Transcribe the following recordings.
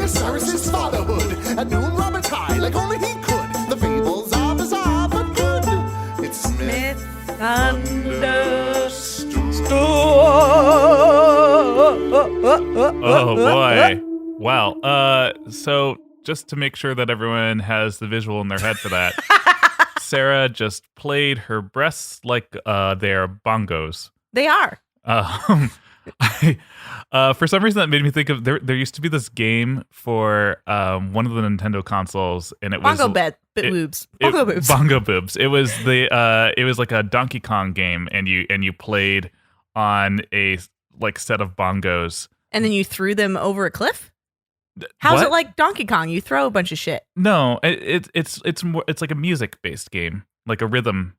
Cyrus's fatherhood. At noon, Robert high, like only he could. The fables are bizarre, but good. It's Smith understood. Oh boy. Wow. So just to make sure that everyone has the visual in their head for that, Sarah just played her breasts like they're bongos. They are. For some reason that made me think of there used to be this game for one of the Nintendo consoles, and it was Bongo boobs. Bongo boobs. Bongo boobs. It was it was like a Donkey Kong game, and you played on a like set of bongos, and then you threw them over a cliff. How's it like Donkey Kong? You throw a bunch of shit. No, it's more, it's like a music based game, like a rhythm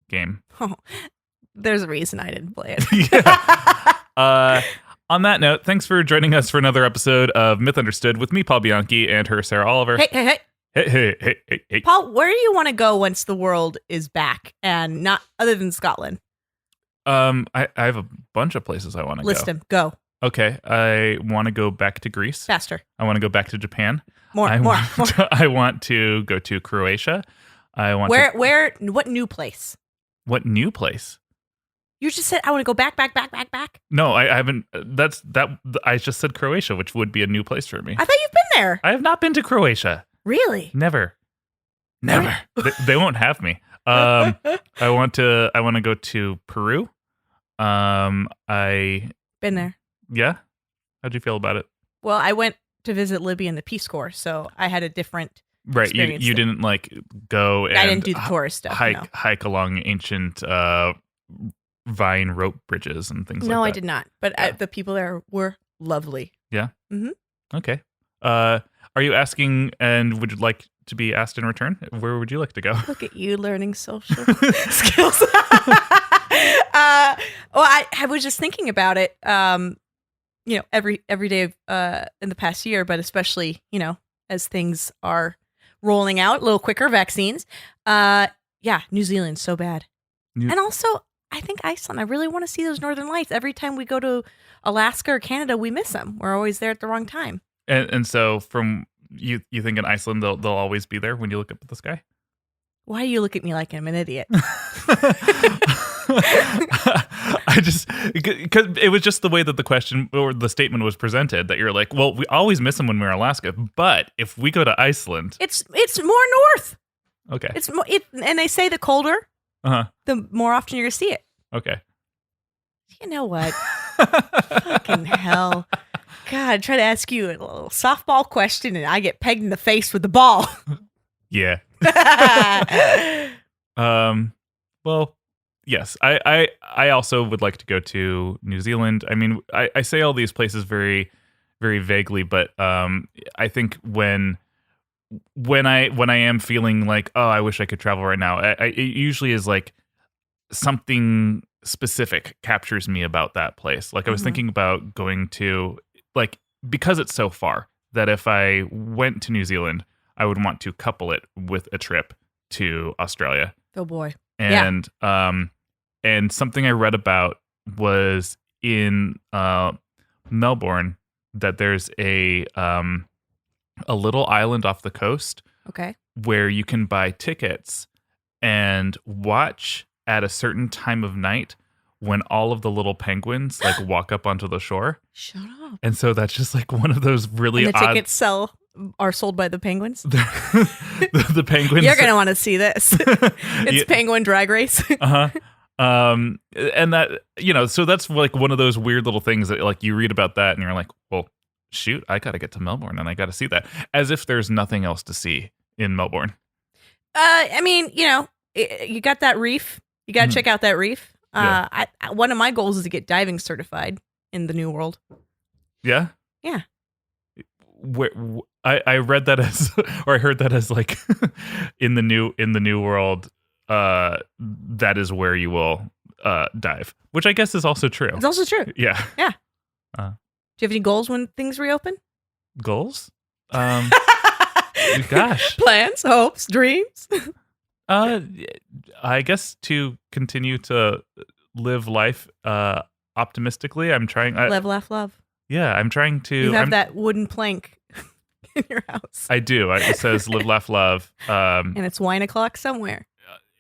game. Oh, there's a reason I didn't play it. Yeah. On that note, thanks for joining us for another episode of Myth Understood with me, Paul Bianchi, and her, Sarah Oliver. Hey. Hey. Paul, where do you want to go once the world is back and not other than Scotland? I have a bunch of places I want to go. List them. Go. Okay. I want to go back to Greece. Faster. I want to go back to Japan. More. I want to go to Croatia. Where? What new place? What new place? You just said I want to go back. No, I haven't. I just said Croatia, which would be a new place for me. I thought you've been there. I have not been to Croatia. Really? Never. They won't have me. I want to go to Peru. I been there. Yeah. How'd you feel about it? Well, I went to visit Libya in the Peace Corps, so I had a different experience. You didn't like go and I didn't do the tourist stuff. Hike along ancient vine rope bridges and things like that. No, I did not. But the people there were lovely. Yeah. Mm-hmm. Okay. Are you asking, and would you like to be asked in return? Where would you like to go? Look at you learning social skills. I was just thinking about it. Every day in the past year, but especially as things are rolling out a little quicker, vaccines. New Zealand's so bad, and also I think Iceland. I really want to see those northern lights. Every time we go to Alaska or Canada, we miss them. We're always there at the wrong time. And so from you think in Iceland they'll always be there when you look up at the sky? Why do you look at me like I'm an idiot? Because it was just the way that the question or the statement was presented that you're like, well, we always miss them when we're in Alaska, but if we go to Iceland, it's more north. Okay. And they say the colder, the more often you're gonna see it. Okay. You know what? Fucking hell. God, I try to ask you a little softball question and I get pegged in the face with the ball. Yeah. Well, yes, I also would like to go to New Zealand. I mean, I say all these places very, very vaguely, but I think when I am feeling like, oh, I wish I could travel right now, it usually is like something specific captures me about that place. Like I was thinking about going to, like, because it's so far, that if I went to New Zealand, I would want to couple it with a trip to Australia. Oh boy. And and something I read about was in Melbourne that there's a little island off the coast. Okay. Where you can buy tickets and watch at a certain time of night when all of the little penguins like walk up onto the shore. Shut up. And so that's just like one of those really and the odd tickets are sold by the penguins. the penguins. You're gonna want to see this. It's Penguin Drag Race. And that, so that's like one of those weird little things that like you read about that and you're like, well, shoot, I got to get to Melbourne and I got to see that, as if there's nothing else to see in Melbourne. I mean, you got that reef. You got to check out that reef. Yeah. One of my goals is to get diving certified in the New World. Yeah. Yeah. I read that as, or I heard that as like in the New World, that is where you will dive, which I guess is also true. It's also true. Yeah. Yeah. Do you have any goals when things reopen? Goals? Gosh. Plans, hopes, dreams? I guess to continue to live life optimistically. I'm trying. Live, laugh, love. Yeah, I'm trying to. You have that wooden plank in your house. I do. It says live, laugh, love. And it's wine o'clock somewhere.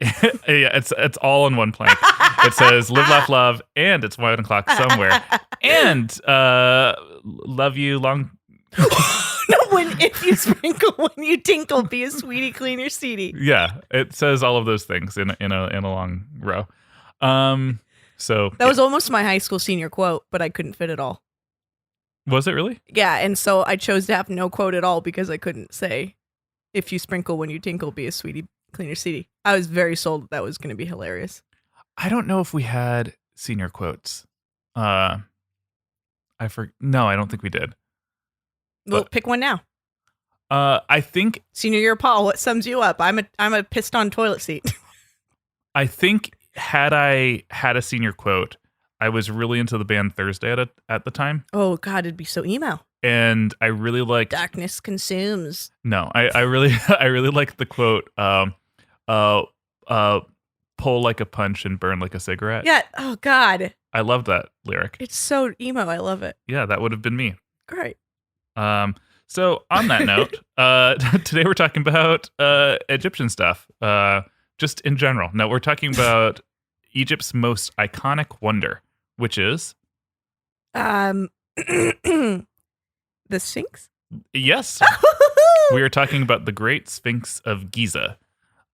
Yeah, it's all in one plank. It says live, laugh, love, and it's 1 o'clock somewhere. And love you long. No, if you sprinkle, when you tinkle, be a sweetie, clean your seedy. Yeah, it says all of those things in a long row. So that was almost my high school senior quote, but I couldn't fit it all. Was it really? Yeah, and so I chose to have no quote at all because I couldn't say, if you sprinkle when you tinkle, be a sweetie, clean your seedy. I was very sold that was going to be hilarious. I don't know if we had senior quotes. No, I don't think we did. Well, pick one now. I think senior year, Paul. What sums you up? I'm a pissed on toilet seat. I think had I had a senior quote, I was really into the band Thursday at the time. Oh God, it'd be so emo. And I really liked darkness consumes. No, I really liked the quote. Pull like a punch and burn like a cigarette. Yeah. Oh God. I love that lyric. It's so emo. I love it. Yeah, that would have been me. Great. So on that note, today we're talking about Egyptian stuff, just in general. No, we're talking about Egypt's most iconic wonder, which is the Sphinx. Yes, we are talking about the Great Sphinx of Giza,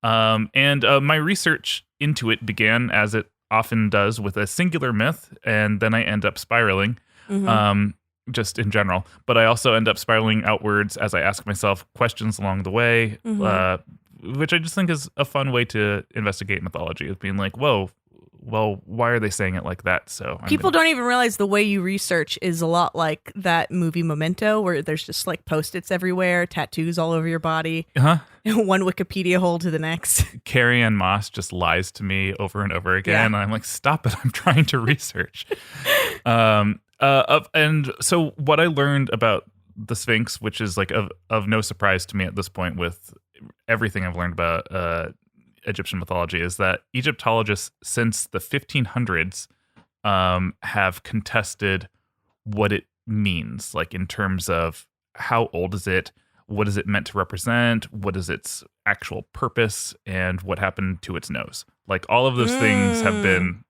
and my research into it began, as it often does, with a singular myth, and then I end up spiraling. Mm-hmm. Just in general, but I also end up spiraling outwards as I ask myself questions along the way, mm-hmm. Which I just think is a fun way to investigate mythology, of being like, whoa, well, why are they saying it like that? So people don't even realize the way you research is a lot like that movie Memento, where there's just like Post-its everywhere, tattoos all over your body, one Wikipedia hole to the next. Carrie Ann Moss just lies to me over and over again, and I'm like, stop it, I'm trying to research. And so what I learned about the Sphinx, which is like of no surprise to me at this point with everything I've learned about Egyptian mythology, is that Egyptologists since the 1500s have contested what it means, like in terms of how old is it, what is it meant to represent, what is its actual purpose, and what happened to its nose. Like all of those things have been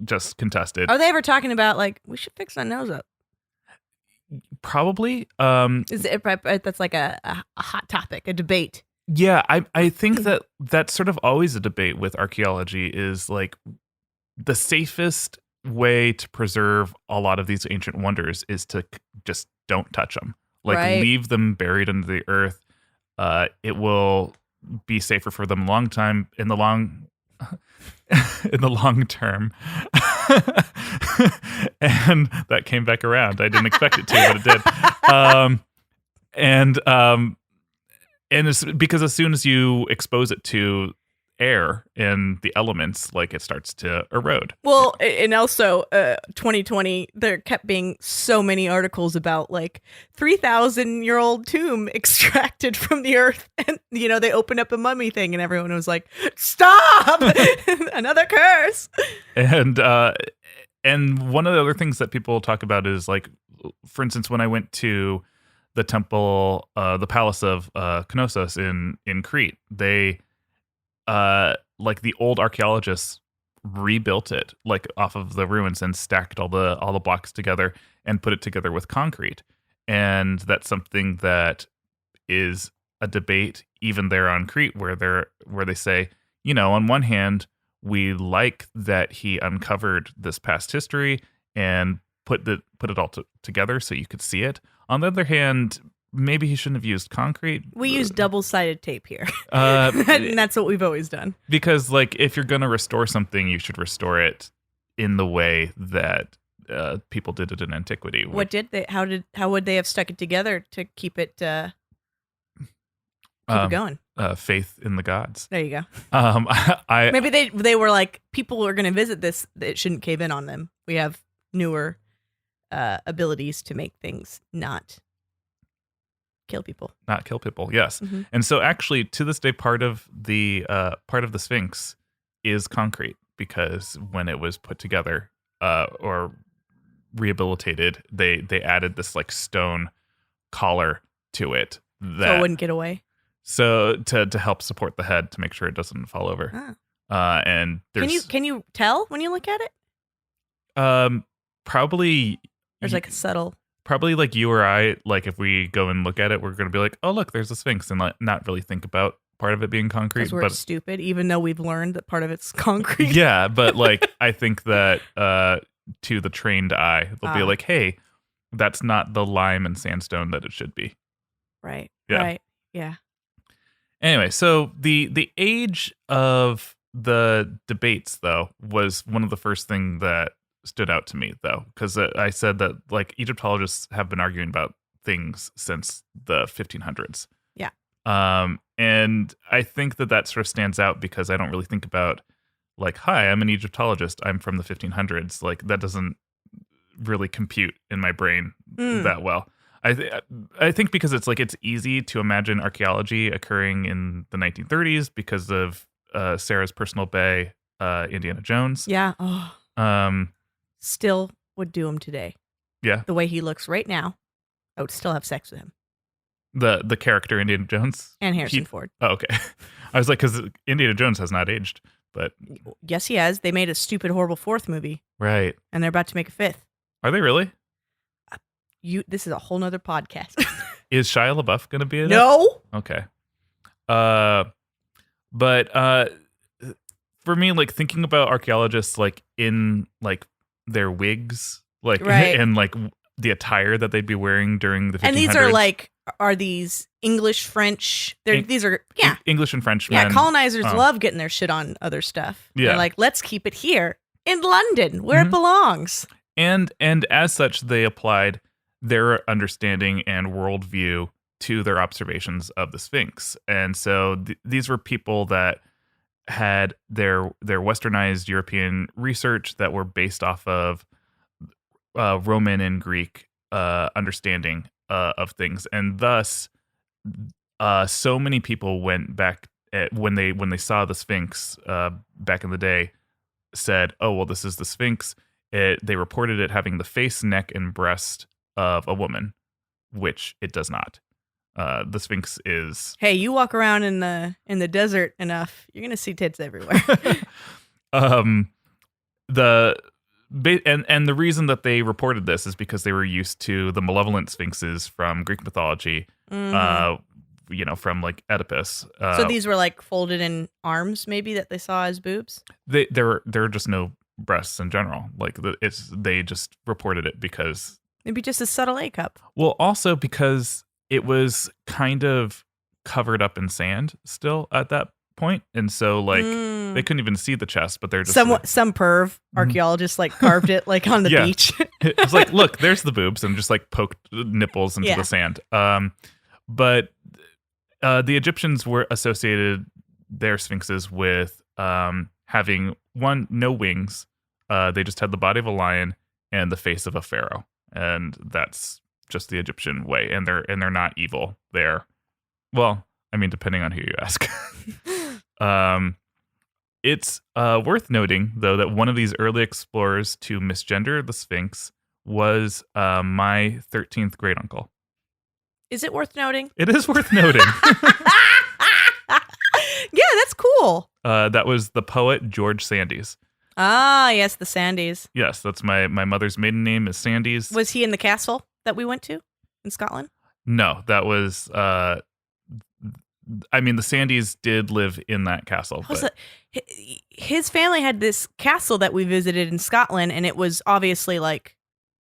just contested. Are they ever talking about like, we should fix our nose up? Probably. Is it that's like a hot topic, a debate? Yeah, I think that's sort of always a debate with archaeology, is like the safest way to preserve a lot of these ancient wonders is to just don't touch them. Like leave them buried under the earth. It will be safer for them in the long term. And that came back around. I didn't expect it to, but it did. And it's because as soon as you expose it to air and the elements, like it starts to erode. Well, and also 2020, there kept being so many articles about like 3,000-year-old tomb extracted from the earth, and they opened up a mummy thing, and everyone was like, "Stop! Another curse!" And one of the other things that people talk about is like, for instance, when I went to the temple, the palace of Knossos in Crete, they like the old archaeologists rebuilt it like off of the ruins and stacked all the blocks together and put it together with concrete. And that's something that is a debate even there on Crete, where they say, on one hand, we like that he uncovered this past history and put it all together so you could see it. On the other hand, maybe he shouldn't have used concrete. We use double-sided tape here. And that's what we've always done. Because like if you're going to restore something, you should restore it in the way that people did it in antiquity. What did they? How would they have stuck it together to keep it it going? Faith in the gods. There you go. Maybe they were like, people are going to visit this, it shouldn't cave in on them. We have newer abilities to make things not kill people. Yes. Mm-hmm. And so actually to this day, part of the Sphinx is concrete, because when it was put together or rehabilitated, they added this like stone collar to it So that it wouldn't get away. so to help support the head to make sure it doesn't fall over. And there's Can you tell when you look at it? probably There's like a subtle. probably like you or I, like if we go and look at it, we're going to be like, oh, look, there's a Sphinx, and like, not really think about part of it being concrete. Because we're But stupid, even though we've learned that part of it's concrete. yeah, but like I think that to the trained eye, they'll be like, hey, that's not the lime and sandstone that it should be. Right. Yeah. Right. Yeah. Anyway, so the age of the debates, though, was one of the first thing that stood out to me, though, because I said that like Egyptologists have been arguing about things since the 1500s. Yeah. And I think that sort of stands out because I don't really think about like, hi, I'm an Egyptologist, I'm from the 1500s. Like that doesn't really compute in my brain that well. I think because it's easy to imagine archaeology occurring in the 1930s because of Sarah's personal bae, Indiana Jones. Yeah. Oh. Still would do him today. Yeah. The way he looks right now, I would still have sex with him. The character Indiana Jones And Harrison Ford. Oh, okay. I was like, because Indiana Jones has not aged, but Yes, he has. They made a stupid, horrible fourth movie, right. and they're about to make a fifth. Are they really? This is a whole nother podcast. Is Shia LaBeouf going to be in it? No. Okay. But for me, like thinking about archaeologists, like in like their wigs, like Right. and like the attire that they'd be wearing during the 1500s. And these are these English, French? These are English and French yeah. men. Colonizers love getting their shit on other stuff. Yeah. They're like, let's keep it here in London where it belongs. And as such, they applied their understanding and worldview to their observations of the Sphinx. And so these were people that had their westernized European research that were based off of Roman and Greek understanding of things, and thus so many people went back when they saw the Sphinx back in the day, said, "Oh well, this is the Sphinx." They reported it having the face, neck, and breast of a woman, which it does not. The Sphinx is. Hey, you walk around in the desert enough, you're gonna see tits everywhere. And the reason that they reported this is because they were used to the malevolent sphinxes from Greek mythology, from like Oedipus. So these were like folded in arms, maybe, that they saw as boobs? There were just no breasts in general. Like they just reported it because Maybe just a subtle A cup. well, also because it was kind of covered up in sand still at that point, and so like they couldn't even see the chest, but they're just some perv archaeologist like carved it like on the Yeah. beach. It's like, look, there's the boobs, and just like poked nipples into Yeah. the sand. But the Egyptians were associated their sphinxes with having no wings. They just had the body of a lion and the face of a pharaoh, and that's just the Egyptian way. And they're not evil. They're, well, I mean, depending on who you ask. It's worth noting, though, that one of these early explorers to misgender the Sphinx was my 13th great uncle. Is it worth noting? It is worth noting. Yeah, that's cool. That was the poet George Sandys. Ah, yes, the Sandys. Yes, that's my mother's maiden name is Sandys. Was he in the castle that we went to in Scotland? No, that was. I mean, the Sandys did live in that castle. But His family had this castle that we visited in Scotland, and it was obviously like,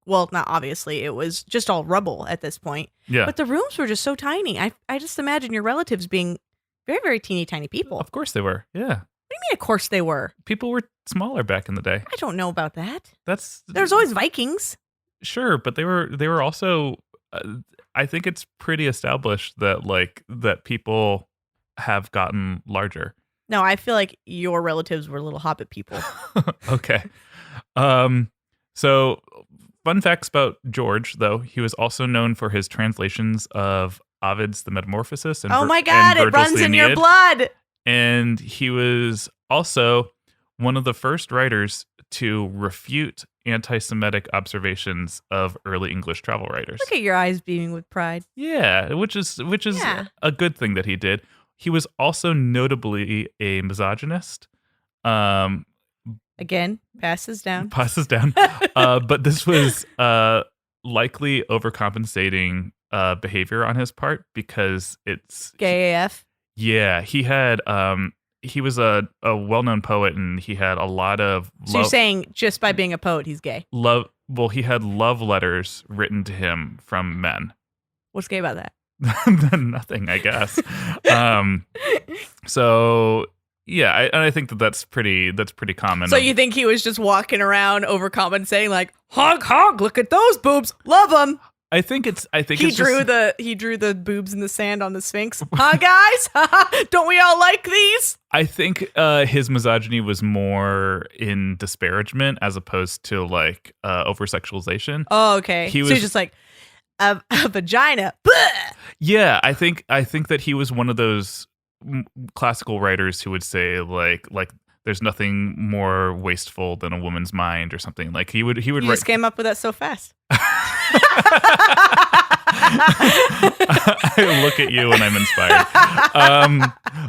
well, not obviously, it was just all rubble at this point. yeah, But the rooms were just so tiny. I just imagine your relatives being very, very teeny tiny people. of course they were. Yeah, What do you mean, of course they were? people were smaller back in the day. I don't know about that. That's There's always Vikings. sure, but they were also. I think it's pretty established that people have gotten larger. No, I feel like your relatives were little hobbit people. Okay. So fun facts about George, though, he was also known for his translations of Ovid's The Metamorphosis and Oh my God, and it Virgil's runs The in your Aeneid. blood. And he was also one of the first writers to refute anti-Semitic observations of early English travel writers. Look at your eyes beaming with pride. Yeah, which is Yeah. a good thing that he did. He was also notably a misogynist. Again, passes down. Passes down. But this was likely overcompensating behavior on his part because it's Gay AF. Yeah, he was a well-known poet, and he had a lot of So you're saying just by being a poet, he's gay? love. Well, he had love letters written to him from men. What's gay about that? Nothing, I guess. So yeah, I think that's pretty common. So you think he was just walking around overcompensating, like hog hog? Look at those boobs, love them. I think He it's drew the boobs in the sand on the Sphinx. Huh, guys? Don't we all like these? I think his misogyny was more in disparagement as opposed to like over sexualization. Oh, okay. He So was- he's just like a vagina. Bleh! Yeah, I think that he was one of those classical writers who would say like there's nothing more wasteful than a woman's mind or something. Like he would You write. just came up with that so fast. I look at you and I'm inspired.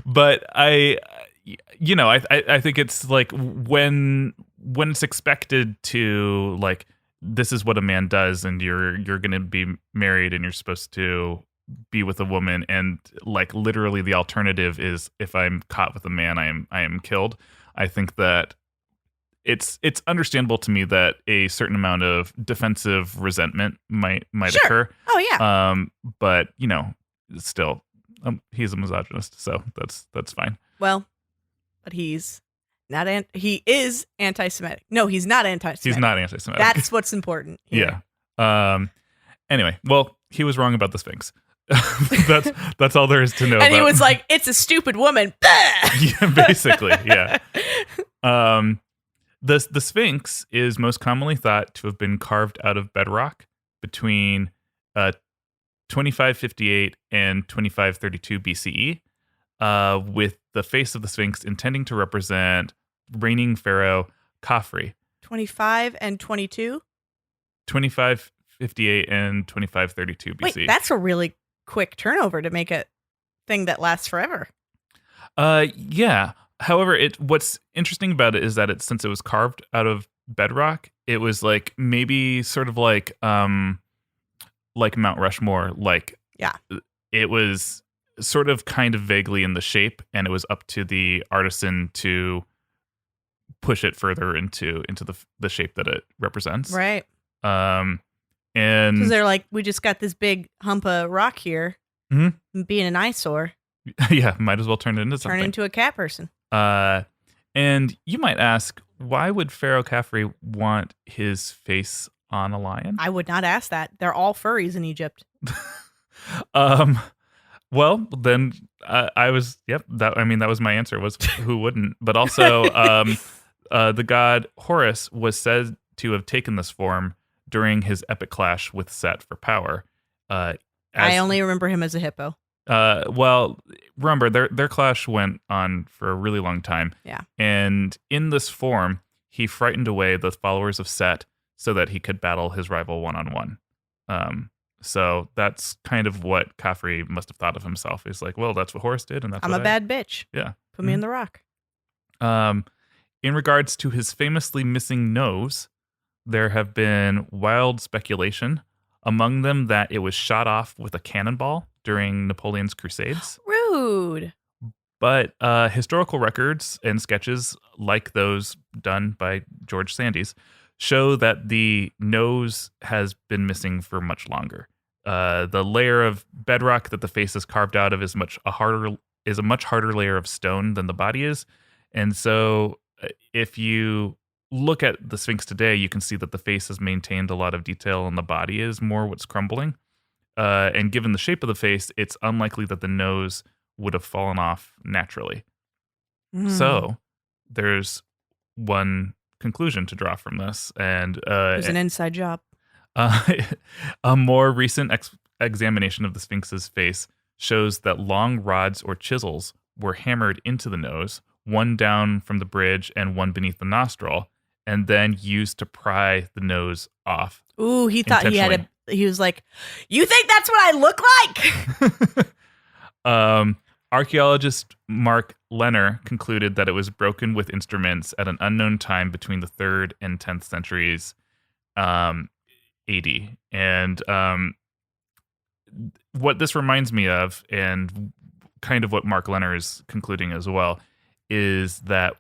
But I think it's like when it's expected to like this is what a man does, and you're going to be married and you're supposed to be with a woman, and like literally the alternative is if I'm caught with a man, I am killed. I think that it's understandable to me that a certain amount of defensive resentment might Sure. occur. Oh yeah. But still, he's a misogynist, so that's fine. Well, but he's not. He is anti-Semitic. No, he's not anti-Semitic. He's not anti-Semitic. That's what's important. Here. Yeah. Anyway, well, he was wrong about the Sphinx. that's all there is to know. And he about- was like, "It's a stupid woman." yeah, basically, yeah. The Sphinx is most commonly thought to have been carved out of bedrock between 2558 and 2532 BCE, with the face of the Sphinx intending to represent reigning pharaoh Khafre. 25 and 22. 2558 and 2532 BC. Wait, that's a really quick turnover to make a thing that lasts forever. Yeah. However, what's interesting about it is that since it was carved out of bedrock, it was like maybe sort of like Mount Rushmore. Like, Yeah. it was sort of kind of vaguely in the shape, and it was up to the artisan to push it further into the shape that it represents. Right. And Because they're like, we just got this big hump of rock here, Mhm. being an eyesore, yeah, might as well turn it into turn something. into a cat person. And you might ask, why would Pharaoh Khafre want his face on a lion? I would not ask that. They're all furries in Egypt. Well, then I was, yep. That was my answer. Was who wouldn't? But also, the god Horus was said to have taken this form during his epic clash with Set for power. I only remember him as a hippo. Well, remember their clash went on for a really long time. Yeah. And in this form, he frightened away the followers of Set so that he could battle his rival one-on-one. So that's kind of what Khafre must have thought of himself. He's like, well, that's what Horus did, and that's I'm what a bad bitch. Yeah. Put me in the rock. In regards to his famously missing nose, there have been wild speculation, among them that it was shot off with a cannonball during Napoleon's Crusades. Rude. But historical records and sketches like those done by George Sandys show that the nose has been missing for much longer. The layer of bedrock that the face is carved out of is a much harder layer of stone than the body is. And so if you look at the Sphinx today, you can see that the face has maintained a lot of detail and the body is more what's crumbling. And given the shape of the face, it's unlikely that the nose would have fallen off naturally. So there's one conclusion to draw from this. And There's an inside job. a more recent examination of the Sphinx's face shows that long rods or chisels were hammered into the nose, one down from the bridge and one beneath the nostril, and then used to pry the nose off. Ooh, he thought he had he was like, you think that's what I look like? Archaeologist Mark Lenner concluded that it was broken with instruments at an unknown time between the 3rd and 10th centuries AD. And what this reminds me of, and kind of what Mark Lenner is concluding as well, is that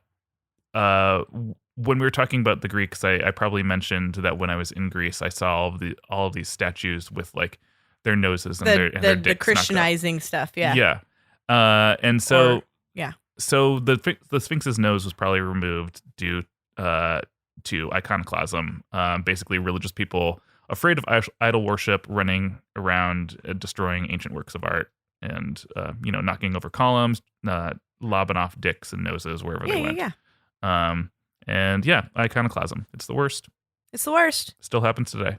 when we were talking about the Greeks, I probably mentioned that when I was in Greece, I saw all of these statues with like their noses and their dicks the Christianizing stuff. Yeah. Yeah. And so, yeah. So the Sphinx's nose was probably removed due to iconoclasm. Basically, religious people afraid of idol worship running around destroying ancient works of art and knocking over columns, lobbing off dicks and noses wherever they went. And iconoclasm. It's the worst. It's the worst. Still happens today.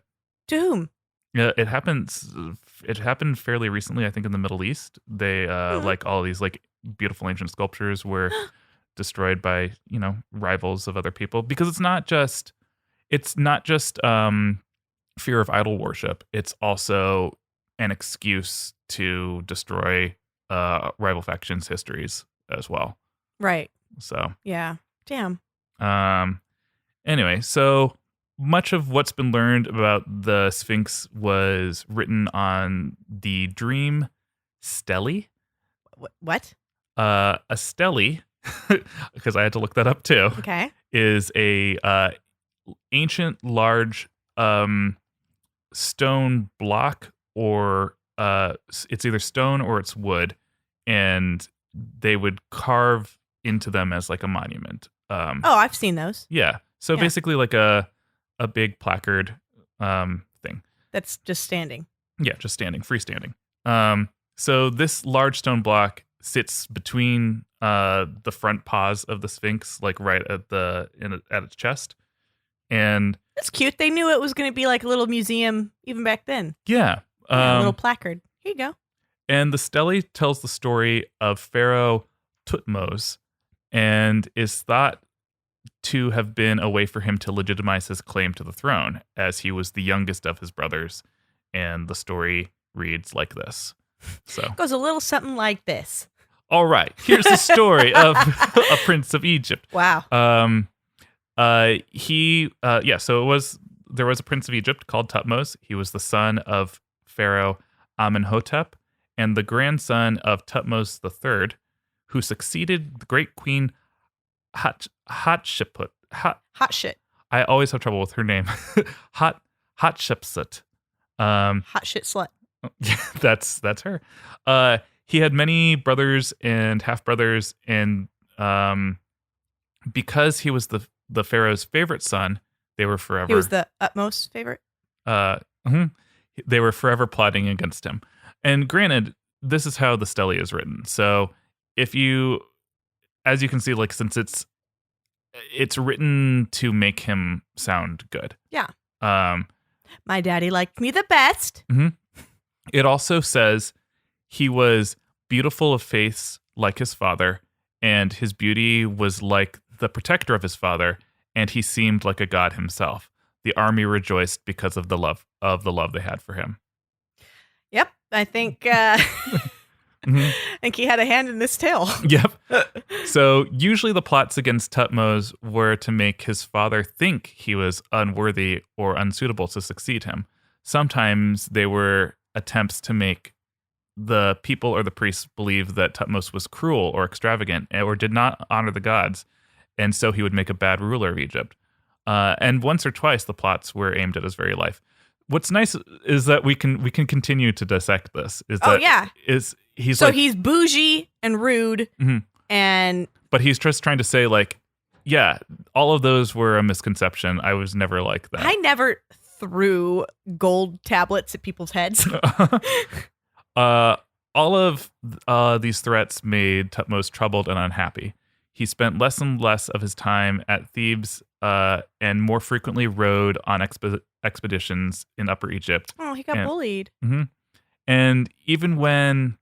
To whom? Yeah, it happens. It happened fairly recently, I think, in the Middle East. They like all these like beautiful ancient sculptures were destroyed by rivals of other people, because it's not just fear of idol worship. It's also an excuse to destroy rival factions' histories as well. Right. So yeah, damn. Anyway, so much of what's been learned about the Sphinx was written on the dream stele. What? A stele, because I had to look that up too. Okay. Is a ancient large stone block, or it's either stone or it's wood, and they would carve into them as like a monument. I've seen those. Yeah. So basically like a big placard thing. That's just standing. Yeah, just standing, freestanding. So this large stone block sits between the front paws of the Sphinx, like right at at its chest. And that's cute. They knew it was going to be like a little museum even back then. Yeah. A little placard. Here you go. And the stele tells the story of Pharaoh Thutmose and is thought to have been a way for him to legitimize his claim to the throne, as he was the youngest of his brothers. And the story reads like this. So it goes a little something like this. All right. Here's the story of a prince of Egypt. Wow. So there was a prince of Egypt called Thutmose. He was the son of Pharaoh Amenhotep and the grandson of Thutmose III, who succeeded the great queen Hatshepsut. Hot shit. I always have trouble with her name. Hatshepsut. Hot shit slut. That's her. He had many brothers and half brothers, and because he was the pharaoh's favorite son, they were forever. He was the utmost favorite. They were forever plotting against him. And granted, this is how the stele is written. So as you can see, like, since it's written to make him sound good. Yeah. My daddy liked me the best. Mm-hmm. It also says he was beautiful of face like his father, and his beauty was like the protector of his father, and he seemed like a god himself. The army rejoiced because of the love they had for him. Yep, I think Mm-hmm. I think he had a hand in this tale. Yep. So usually the plots against Thutmose were to make his father think he was unworthy or unsuitable to succeed him. Sometimes they were attempts to make the people or the priests believe that Thutmose was cruel or extravagant or did not honor the gods, and so he would make a bad ruler of Egypt. And once or twice the plots were aimed at his very life. What's nice is that we can continue to dissect this. He's bougie and rude, mm-hmm. But he's just trying to say, like, yeah, all of those were a misconception. I was never like that. I never threw gold tablets at people's heads. All of these threats made Thutmose troubled and unhappy. He spent less and less of his time at Thebes and more frequently rode on expeditions in Upper Egypt. Oh, he got bullied. Mm-hmm. And even when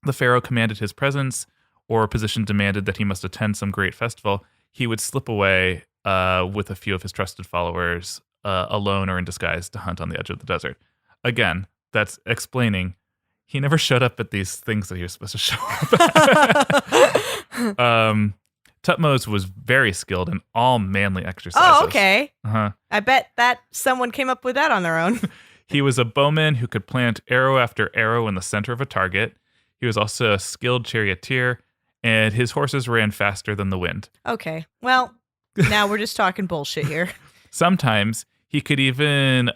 the pharaoh commanded his presence or a position demanded that he must attend some great festival, he would slip away with a few of his trusted followers, alone or in disguise, to hunt on the edge of the desert. Again, that's explaining he never showed up at these things that he was supposed to show up at. Thutmose was very skilled in all manly exercises. Oh, okay. Uh-huh. I bet that someone came up with that on their own. He was a bowman who could plant arrow after arrow in the center of a target. He was also a skilled charioteer, and his horses ran faster than the wind. Okay. Well, now we're just talking bullshit here. Sometimes he could even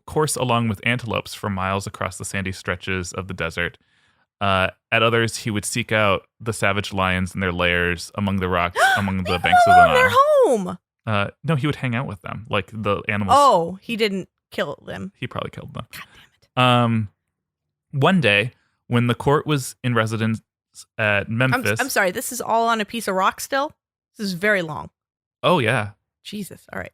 course along with antelopes for miles across the sandy stretches of the desert. At others, he would seek out the savage lions in their lairs among the rocks, among the banks of the Nile. They're home. No, he would hang out with them, like the animals. Oh, he didn't kill them. He probably killed them. God damn it. One day, when the court was in residence at Memphis. I'm sorry, this is all on a piece of rock still? This is very long. Oh, yeah. Jesus. All right.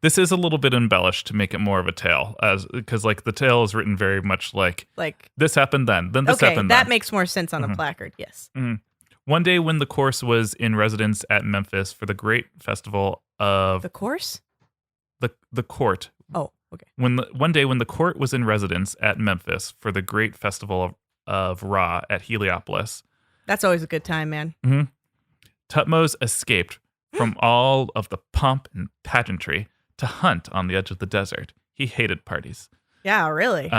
This is a little bit embellished to make it more of a tale, because like the tale is written very much like this happened then this happened then. That makes more sense on the placard. Yes. Mm-hmm. One day when the course was in residence at Memphis for the great festival of the course, the court. Oh, okay. One day when the court was in residence at Memphis for the great festival of Ra at Heliopolis. That's always a good time, man. Mm-hmm. Thutmose escaped from all of the pomp and pageantry to hunt on the edge of the desert. He hated parties. Yeah, really.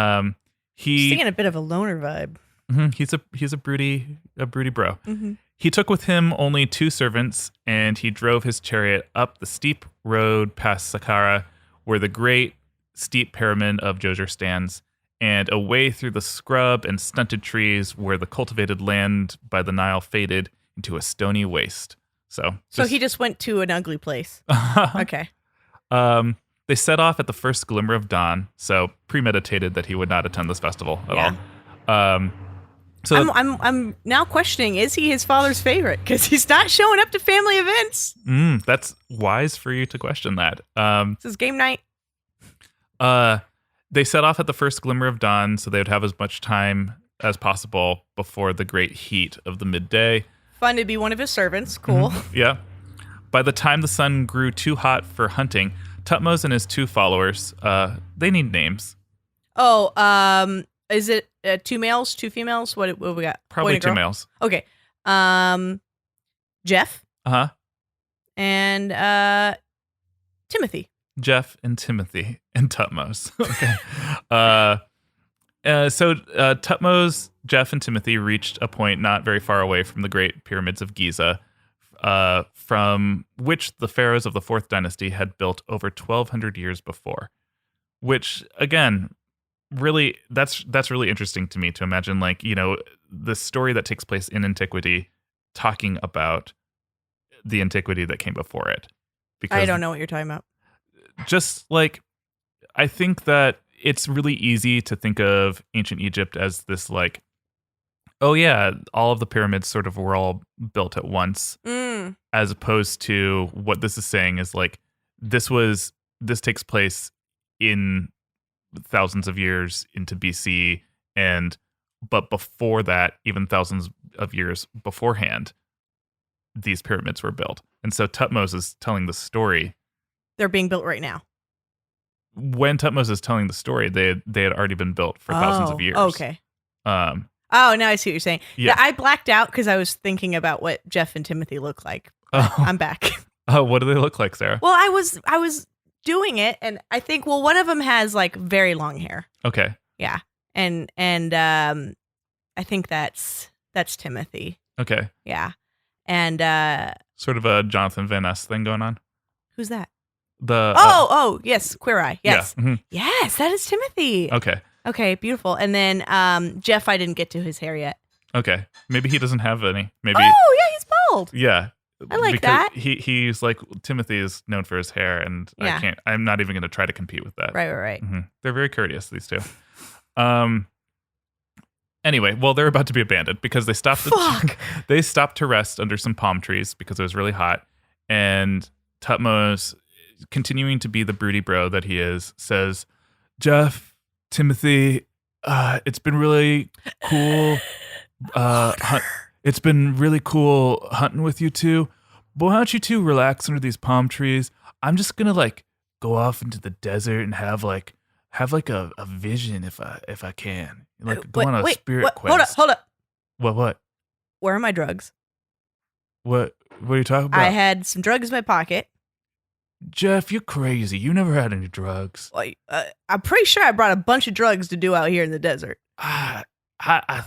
He's getting a bit of a loner vibe. Mm-hmm. He's a broody bro. Mm-hmm. He took with him only 2 servants, and he drove his chariot up the steep road past Saqqara, where the great steep pyramid of Djoser stands, and away through the scrub and stunted trees where the cultivated land by the Nile faded into a stony waste. So he just went to an ugly place. Okay. They set off at the first glimmer of dawn, so premeditated that he would not attend this festival at all. So I'm now questioning, is he his father's favorite? Because he's not showing up to family events. That's wise for you to question that. This is game night. They set off at the first glimmer of dawn, so they would have as much time as possible before the great heat of the midday. Fun to be one of his servants. Cool. Mm-hmm. Yeah. By the time the sun grew too hot for hunting, Thutmose and his 2 followers, they need names. Oh, is it 2 males, 2 females? What we got? Probably 2 males. Okay. Jeff. Uh-huh. And Timothy. Jeff and Timothy and Thutmose. Okay. So Thutmose, Jeff, and Timothy reached a point not very far away from the Great Pyramids of Giza, from which the pharaohs of the 4th dynasty had built over 1,200 years before. Which, again, really, that's really interesting to me to imagine, like, you know, the story that takes place in antiquity talking about the antiquity that came before it. Because I don't know what you're talking about. Just like, I think that it's really easy to think of ancient Egypt as this, like, oh yeah, all of the pyramids sort of were all built at once, as opposed to what this is saying is like, this takes place in thousands of years into BC, but before that, even thousands of years beforehand, these pyramids were built. And so Thutmose is telling the story. They're being built right now. When Thutmose is telling the story, they had already been built for thousands of years. Okay. Oh, now I see what you're saying. Yeah. I blacked out because I was thinking about what Jeff and Timothy look like. I'm back. Oh, what do they look like, Sarah? Well, I was doing it, and I think, well, one of them has like very long hair. Okay. Yeah, and I think that's Timothy. Okay. Yeah, and sort of a Jonathan Van Ness thing going on. Who's that? The yes, Queer Eye. Yes, yeah. Mm-hmm. Yes, that is Timothy. Okay, beautiful. And then Jeff, I didn't get to his hair yet. Okay, maybe he doesn't have any. Maybe. Oh yeah, he's bald. Yeah, I like that. He's like, Timothy is known for his hair, and yeah. I'm not even going to try to compete with that. Right. Mm-hmm. They're very courteous, these 2. Anyway, well, they're about to be abandoned because they stopped. They stopped to rest under some palm trees because it was really hot, and Thutmose, continuing to be the broody bro that he is, says, "Jeff, Timothy, it's been really cool. It's been really cool hunting with you two. But why don't you two relax under these palm trees? I'm just gonna like go off into the desert and have like a vision if I can. Like go on a spirit quest. Hold up. What? Where are my drugs? What are you talking about? I had some drugs in my pocket. Jeff, you're crazy. You never had any drugs. Like, I'm pretty sure I brought a bunch of drugs to do out here in the desert. I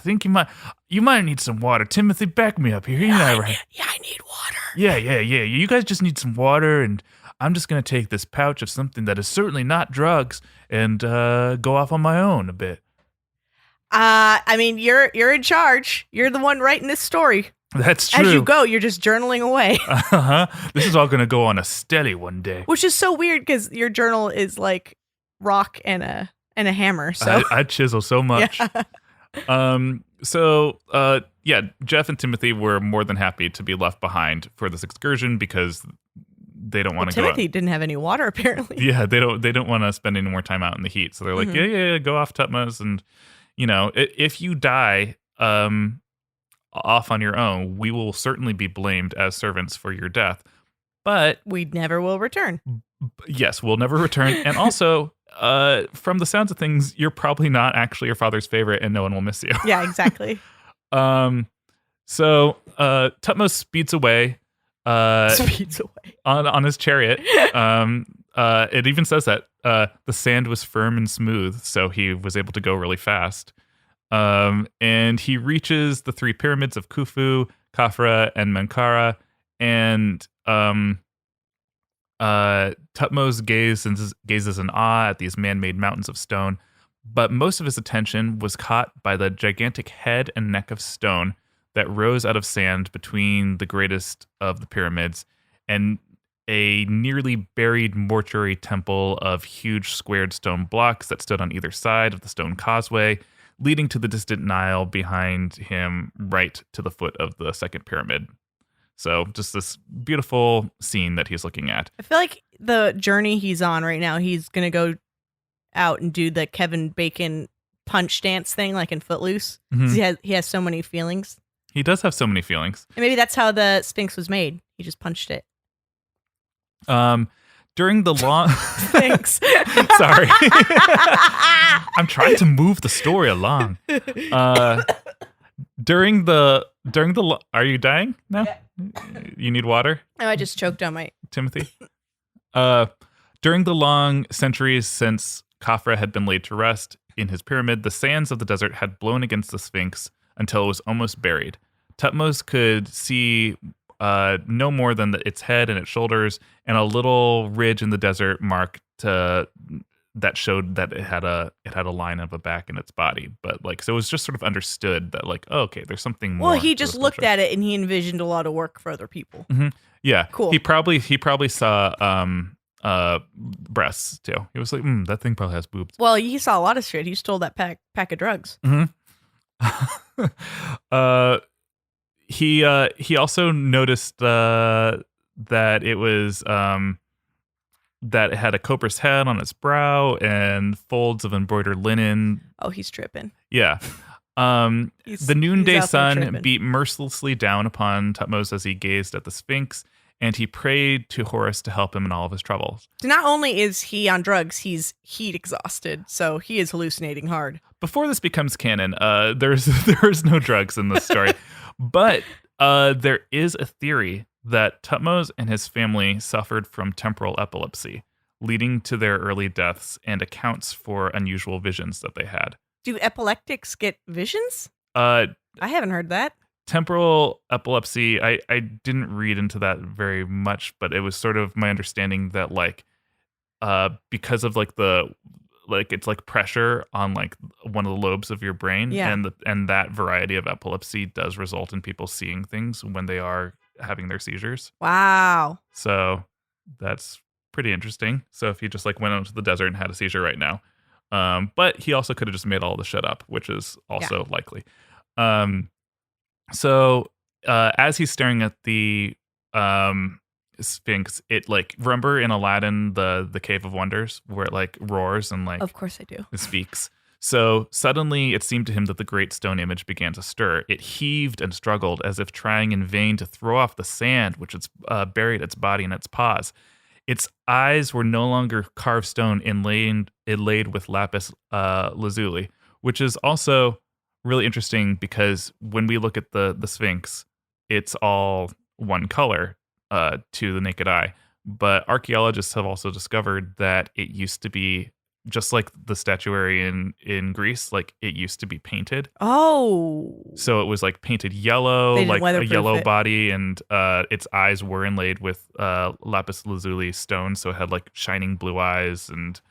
think you might need some water. Timothy, back me up here. I need water. Yeah. You guys just need some water, and I'm just gonna take this pouch of something that is certainly not drugs and go off on my own a bit. I mean, you're in charge. You're the one writing this story. That's true. As you go, you're just journaling away. This is all gonna go on a steady one day. Which is so weird because your journal is like rock and a hammer. So I chisel so much. Yeah. Jeff and Timothy were more than happy to be left behind for this excursion because they don't want to go. Timothy didn't have any water apparently. Yeah, they don't want to spend any more time out in the heat. So they're like, yeah, go off Thutmose, and if you die off on your own, we will certainly be blamed as servants for your death. But we never will return. Yes, we'll never return. And also, from the sounds of things, you're probably not actually your father's favorite, and no one will miss you. Yeah, exactly. So Thutmose speeds away. On his chariot. It even says that the sand was firm and smooth, so he was able to go really fast. And he reaches the 3 pyramids of Khufu, Khafra, and Menkaura, and Thutmose gazes in awe at these man-made mountains of stone, but most of his attention was caught by the gigantic head and neck of stone that rose out of sand between the greatest of the pyramids, and a nearly buried mortuary temple of huge squared stone blocks that stood on either side of the stone causeway, leading to the distant Nile behind him, right to the foot of the second pyramid. So just this beautiful scene that he's looking at. I feel like the journey he's on right now, he's going to go out and do the Kevin Bacon punch dance thing like in Footloose. Mm-hmm. He has so many feelings. He does have so many feelings. And maybe that's how the Sphinx was made. He just punched it. During the long... Thanks. Sorry. I'm trying to move the story along. During the are you dying now? Yeah. You need water? Oh, I just choked on my... Timothy? During the long centuries since Khafra had been laid to rest in his pyramid, the sands of the desert had blown against the Sphinx until it was almost buried. Thutmose could see no more than its head and its shoulders, and a little ridge in the desert marked that showed that it had a line of a back in its body. But so it was just sort of understood that okay, there's something more. Well, he just looked at it and he envisioned a lot of work for other people. Mm-hmm. Yeah, cool. He probably saw breasts too. He was like, that thing probably has boobs. Well, he saw a lot of shit. He stole that pack of drugs. Mm-hmm. He also noticed that it was that it had a cobra's head on its brow and folds of embroidered linen. Oh, he's tripping. Yeah. The noonday sun tripping. beat mercilessly down upon Thutmose as he gazed at the Sphinx, and he prayed to Horus to help him in all of his troubles. So not only is he on drugs, he's heat exhausted, so he is hallucinating hard. Before this becomes canon, there's no drugs in this story, but there is a theory that Thutmose and his family suffered from temporal epilepsy, leading to their early deaths, and accounts for unusual visions that they had. Do epileptics get visions? I haven't heard that. Temporal epilepsy, I didn't read into that very much, but it was sort of my understanding that because of it's like pressure on one of the lobes of your brain, yeah. and that variety of epilepsy does result in people seeing things when they are having their seizures. Wow. So that's pretty interesting. So if he just went out to the desert and had a seizure right now, but he also could have just made all the shit up, which is also likely. So as he's staring at the Sphinx, it remember in Aladdin the Cave of Wonders where it roars and of course I do. it speaks. So suddenly it seemed to him that the great stone image began to stir. It heaved and struggled as if trying in vain to throw off the sand which had buried its body in its paws. Its eyes were no longer carved stone inlaid with lapis lazuli, which is also really interesting because when we look at the Sphinx, it's all one color to the naked eye. But archaeologists have also discovered that it used to be just like the statuary in Greece, like it used to be painted. Oh. So it was like painted yellow, They didn't like a weatherproof yellow it. body, and its eyes were inlaid with lapis lazuli stone, so it had like shining blue eyes and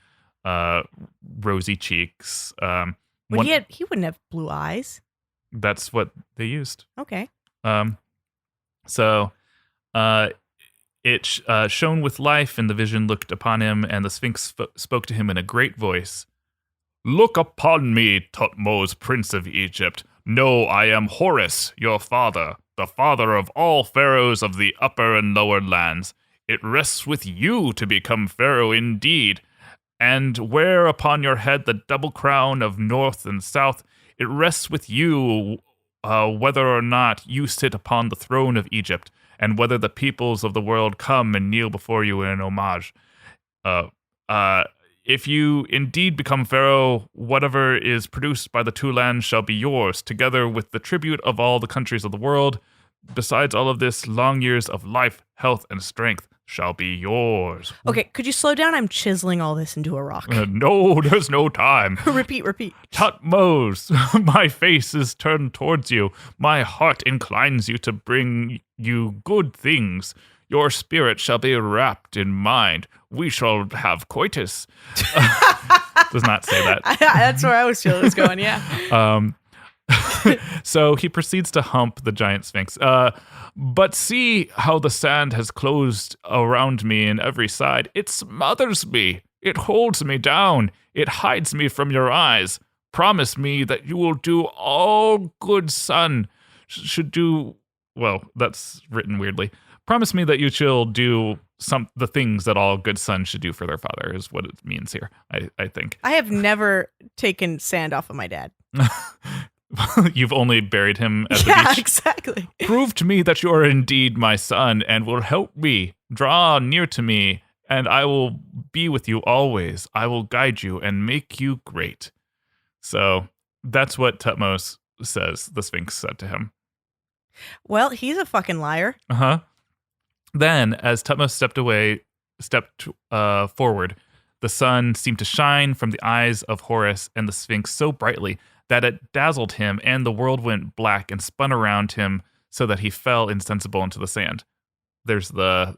rosy cheeks. Well, he wouldn't have blue eyes. That's what they used. Okay. So it shone with life, and the vision looked upon him, and the Sphinx spoke to him in a great voice. "Look upon me, Thutmose, Prince of Egypt. Know I am Horus, your father, the father of all pharaohs of the upper and lower lands. It rests with you to become pharaoh indeed, and wear upon your head the double crown of north and south. It rests with you whether or not you sit upon the throne of Egypt, and whether the peoples of the world come and kneel before you in homage. If you indeed become pharaoh, whatever is produced by the two lands shall be yours, together with the tribute of all the countries of the world. Besides all of this, long years of life, health, and strength shall be yours." Okay, could you slow down? I'm chiseling all this into a rock. No, there's no time. Repeat. Thutmose, my face is turned towards you. My heart inclines you to bring you good things. Your spirit shall be wrapped in mine. We shall have coitus. Does not say that. That's where I was feeling it was going, yeah. So he proceeds to hump the giant Sphinx. But see how the sand has closed around me in every side. It smothers me. It holds me down. It hides me from your eyes. Promise me that you will do all good son should do. Well, that's written weirdly. Promise me that you shall do the things that all good sons should do for their father is what it means here, I think. I have never taken sand off of my dad. You've only buried him at the Yeah, beach. exactly. Prove to me that you are indeed my son and will help me. Draw near to me, and I will be with you always. I will guide you and make you great. So that's what Thutmose says the Sphinx said to him. Well, he's a fucking liar. Uh-huh. Then, as Thutmose stepped forward, the sun seemed to shine from the eyes of Horus and the Sphinx so brightly that it dazzled him, and the world went black and spun around him so that he fell insensible into the sand. There's the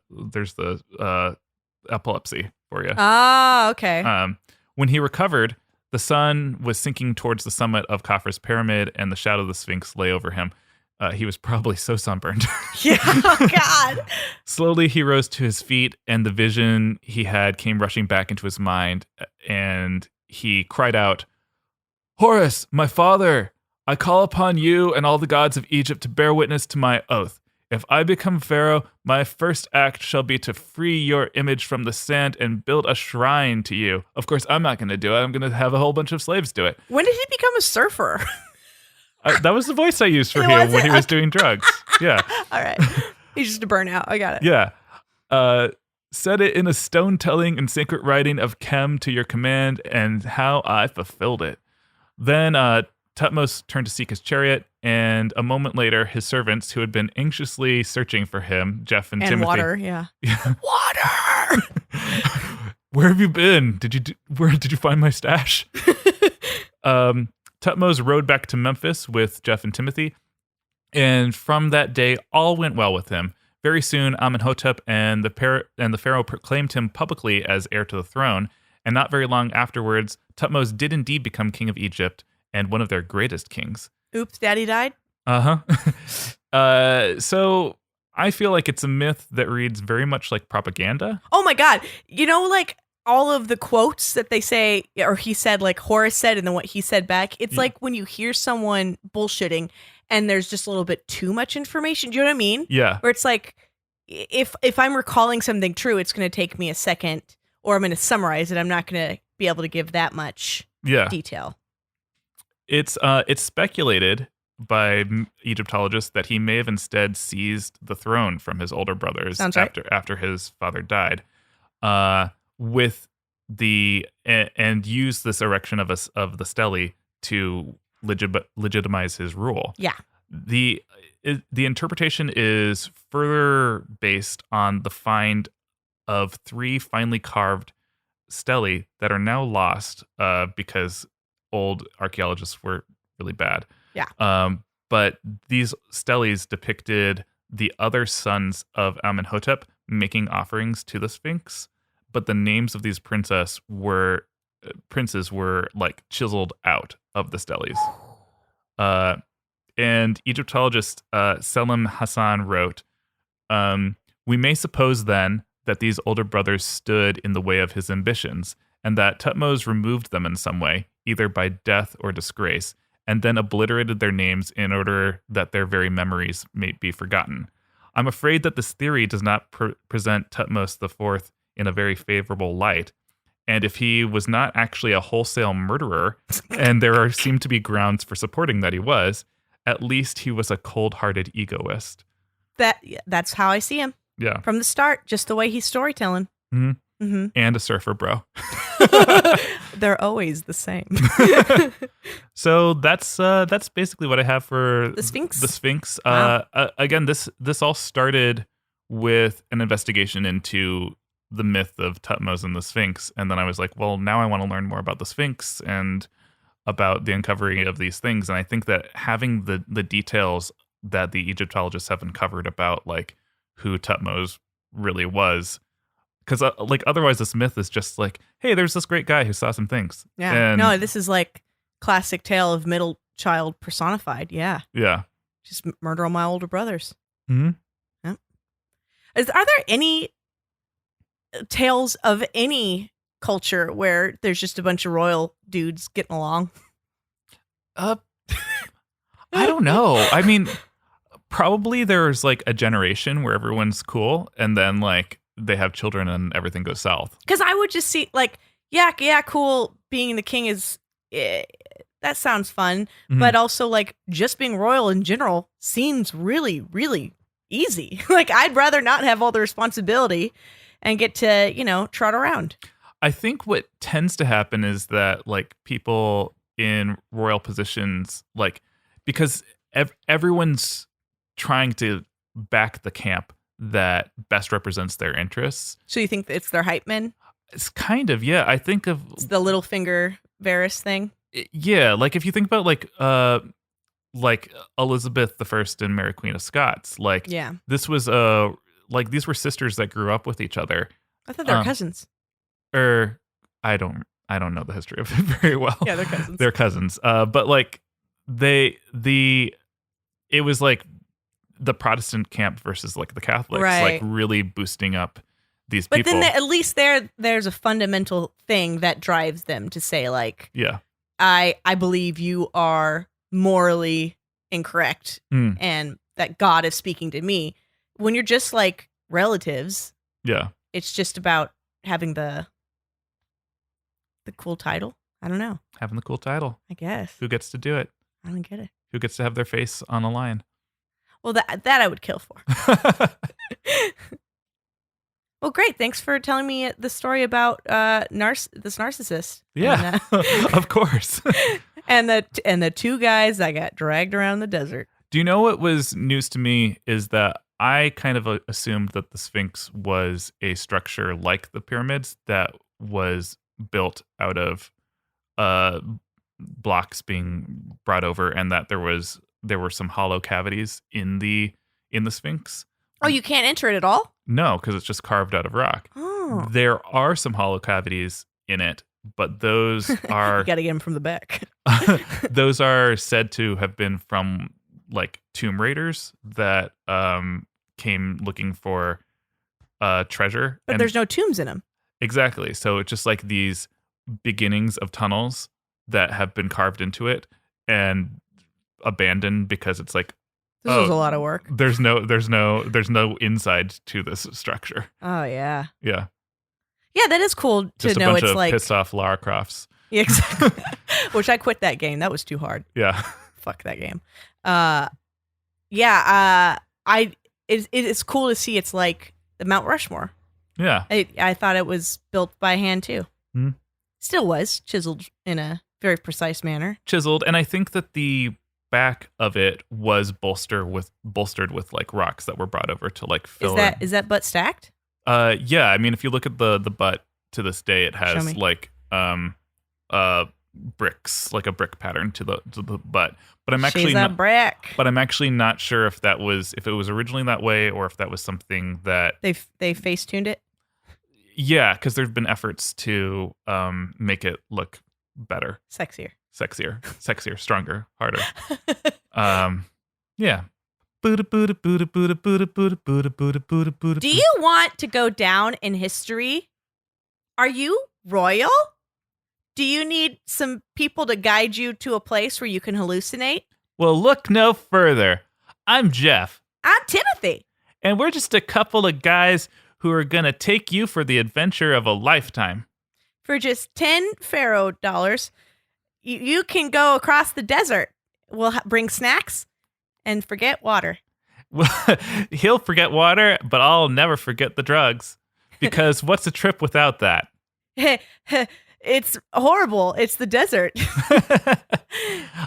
epilepsy for you. Ah, okay. When he recovered, the sun was sinking towards the summit of Khafre's pyramid, and the shadow of the Sphinx lay over him. He was probably so sunburned. Yeah, oh God. Slowly, he rose to his feet, and the vision he had came rushing back into his mind, and he cried out, "Horus, my father, I call upon you and all the gods of Egypt to bear witness to my oath. If I become pharaoh, my first act shall be to free your image from the sand and build a shrine to you." Of course, I'm not going to do it. I'm going to have a whole bunch of slaves do it. When did he become a surfer? That was the voice I used for It him was when it? he was doing drugs. Yeah. All right. He's just a burnout. I got it. Yeah. Set it in a stone telling and sacred writing of Kem to your command, and how I fulfilled it. Then Thutmose turned to seek his chariot, and a moment later, his servants, who had been anxiously searching for him, Jeff and Timothy. water, yeah. Water! Where have you been? Where did you find my stash? Thutmose rode back to Memphis with Jeff and Timothy, and from that day, all went well with him. Very soon, Amenhotep and the pharaoh proclaimed him publicly as heir to the throne, and not very long afterwards, Thutmose did indeed become king of Egypt and one of their greatest kings. Oops, daddy died? Uh-huh. So I feel like it's a myth that reads very much like propaganda. Oh my God. You know, like all of the quotes that they say, or he said, like Horus said, and then what he said back, it's like when you hear someone bullshitting and there's just a little bit too much information. Do you know what I mean? Yeah. Where it's like, if I'm recalling something true, it's going to take me a second, or I'm going to summarize it. I'm not going to be able to give that much detail. It's speculated by Egyptologists that he may have instead seized the throne from his older brothers Sounds right. after his father died, with and used this erection of the stele to legitimize his rule. Yeah. The interpretation is further based on the find of 3 finely carved stele that are now lost because old archaeologists were really bad. Yeah. But these steles depicted the other sons of Amenhotep making offerings to the Sphinx, but the names of these princes were like chiseled out of the steles. And Egyptologist Selim Hassan wrote, "We may suppose then that these older brothers stood in the way of his ambitions, and that Thutmose removed them in some way, either by death or disgrace, and then obliterated their names in order that their very memories may be forgotten. I'm afraid that this theory does not present Thutmose IV in a very favorable light, and if he was not actually a wholesale murderer, and seem to be grounds for supporting that he was, at least he was a cold-hearted egoist." That's how I see him. Yeah. From the start, just the way he's storytelling. Mm-hmm. Mm-hmm. And a surfer bro. They're always the same. So that's basically what I have for The Sphinx. The Sphinx. Wow. Again, this all started with an investigation into the myth of Thutmose and the Sphinx, and then I was like, well, now I want to learn more about the Sphinx and about the uncovery of these things. And I think that having the details that the Egyptologists have uncovered about like who Thutmose really was, because like otherwise this myth is just like, hey, there's this great guy who saw some things. Yeah. And No, this is like classic tale of middle child personified. Yeah. yeah. Just murder all my older brothers. Mm-hmm. Yeah. Are there any tales of any culture where there's just a bunch of royal dudes getting along? I don't know. I mean, probably there's like a generation where everyone's cool, and then like they have children and everything goes south. Because I would just see like, yeah, cool. Being the king is that sounds fun, Mhm. but also like just being royal in general seems really, really easy. Like I'd rather not have all the responsibility and get to trot around. I think what tends to happen is that like people in royal positions, like because everyone's trying to back the camp that best represents their interests. So you think that it's their hype men? It's kind of, yeah. I think of It's the little finger Varys thing. yeah, like if you think about like Elizabeth I and Mary Queen of Scots, like Yeah. this was like these were sisters that grew up with each other. I thought they were cousins. Or I don't know the history of it very well. Yeah, they're cousins. They're cousins. But like it was like the Protestant camp versus like the Catholics, Right. like really boosting up these But people. then at least there's a fundamental thing that drives them to say like, yeah. I believe you are morally incorrect Mm. and that God is speaking to me. When you're just like relatives, Yeah. it's just about having the cool title. I don't know. Having the cool title. I guess. Who gets to do it? I don't get it. Who gets to have their face on a lion? Well, that I would kill for. Well, great. Thanks for telling me the story about this narcissist. Yeah. Of course. And the 2 guys that got dragged around the desert. Do you know what was news to me is that I kind of assumed that the Sphinx was a structure like the pyramids that was built out of blocks being brought over, and that there were some hollow cavities in the Sphinx. Oh, you can't enter it at all? No, because it's just carved out of rock. Oh. There are some hollow cavities in it, but those are You got to get them from the back. those are said to have been from like tomb raiders that came looking for treasure. But And there's no tombs in them. exactly. So it's just like these beginnings of tunnels that have been carved into it and abandoned because it's like This was a lot of work. there's no inside to this structure. Oh, yeah. Yeah. Yeah, that is cool to Just a know bunch it's of like. pissed off Lara Crofts. Yeah, exactly. Which I quit that game. That was too hard. Yeah. Fuck that game. It's cool to see. It's like the Mount Rushmore. Yeah. I thought it was built by hand too. Mhm. Still was chiseled in a very precise manner. Chiseled, and I think that the back of it was bolstered with like rocks that were brought over to like fill it. Is that butt stacked? Yeah. I mean, if you look at the butt to this day, it Show has me. like bricks, like a brick pattern to the butt. But I'm actually She's a not, brick. but I'm actually not sure if it was originally that way or if that was something that They face tuned it. yeah, because there's been efforts to make it look better, Sexier. sexier, stronger, harder. Yeah. Do you want to go down in history? Are you royal? Do you need some people to guide you to a place where you can hallucinate? Well, look no further. I'm Jeff, I'm Timothy. and we're just a couple of guys who are going to take you for the adventure of a lifetime. For just 10 pharaoh dollars, you can go across the desert. We'll bring snacks and forget water. He'll forget water, but I'll never forget the drugs. Because what's a trip without that? It's horrible. It's the desert.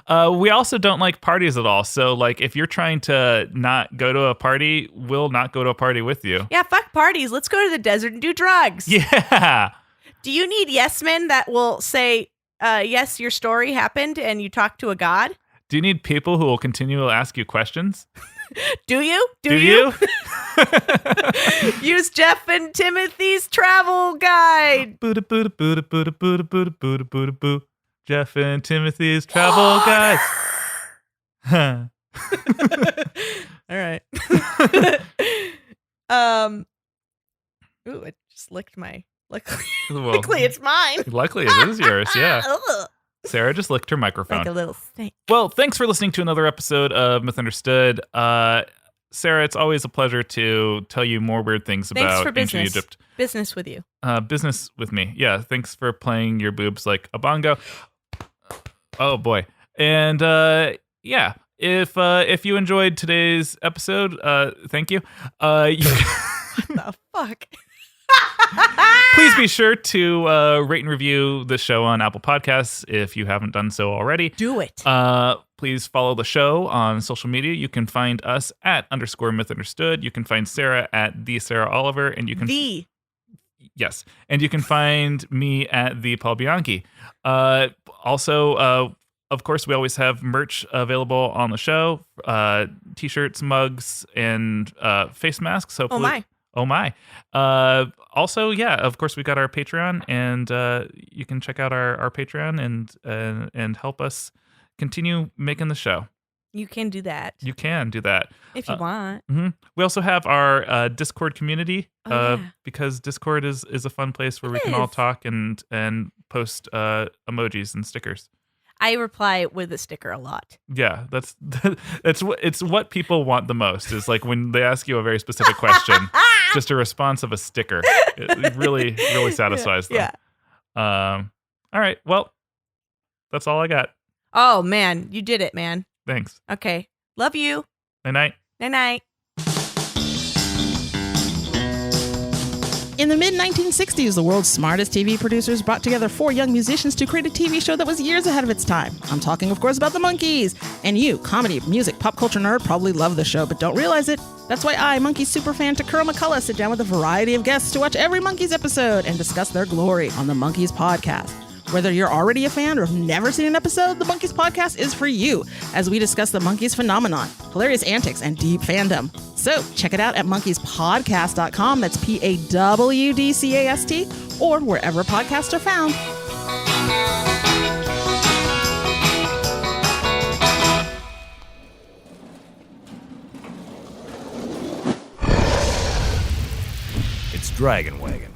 We also don't like parties at all. So, like, if you're trying to not go to a party, we'll not go to a party with you. Yeah, fuck parties. Let's go to the desert and do drugs. Yeah. Do you need yes men that will say, yes, your story happened and you talk to a god? Do you need people who will continue to ask you questions? Do you? Do you? Use Jeff and Timothy's travel guide. Boo-da, boo-da, boo-da, boo-da, boo-da, boo-da, booda, booda, boo. Jeff and Timothy's travel guide. All right. Ooh, it just licked my. Luckily, it's mine. Luckily, it is yours. Yeah. Ugh. Sarah just licked her microphone. Like a little snake. Well, thanks for listening to another episode of Misunderstood. Sarah, it's always a pleasure to tell you more weird things Thanks about for ancient business. Egypt. Business with you. Business with me. Yeah, thanks for playing your boobs like a bongo. Oh boy. And yeah, if you enjoyed today's episode, thank you. What the fuck? Please be sure to rate and review the show on Apple Podcasts if you haven't done so already. Do it. Please follow the show on social media. You can find us at _mythunderstood. You can find Sarah at the Sarah Oliver, and you can yes, and you can find me at the Paul Bianchi. Also, of course, we always have merch available on the show: t-shirts, mugs, and face masks. Hopefully. Oh my. Also, yeah, of course, we got our Patreon, and you can check out our Patreon and help us continue making the show. You can do that. You can do that. If you want. Mm-hmm. We also have our Discord community Yeah. because Discord is a fun place where we can all talk and post emojis and stickers. I reply with a sticker a lot. Yeah, it's what people want the most is like when they ask you a very specific question, just a response of a sticker. It really satisfies them. Yeah. All right. Well, that's all I got. Oh, man. You did it, man. Thanks. Okay. Love you. Night night. Night-night. In the mid-1960s, the world's smartest TV producers brought together 4 young musicians to create a TV show that was years ahead of its time. I'm talking, of course, about the Monkees. And you, comedy, music, pop culture nerd, probably love the show, but don't realize it. That's why I, Monkees superfan Takura McCullough, sit down with a variety of guests to watch every Monkees episode and discuss their glory on the Monkees podcast. Whether you're already a fan or have never seen an episode, the Monkees podcast is for you, as we discuss the Monkees phenomenon, hilarious antics, and deep fandom. So check it out at monkeyspodcast.com, that's PAWDCAST, or wherever podcasts are found. It's Dragon Wagon.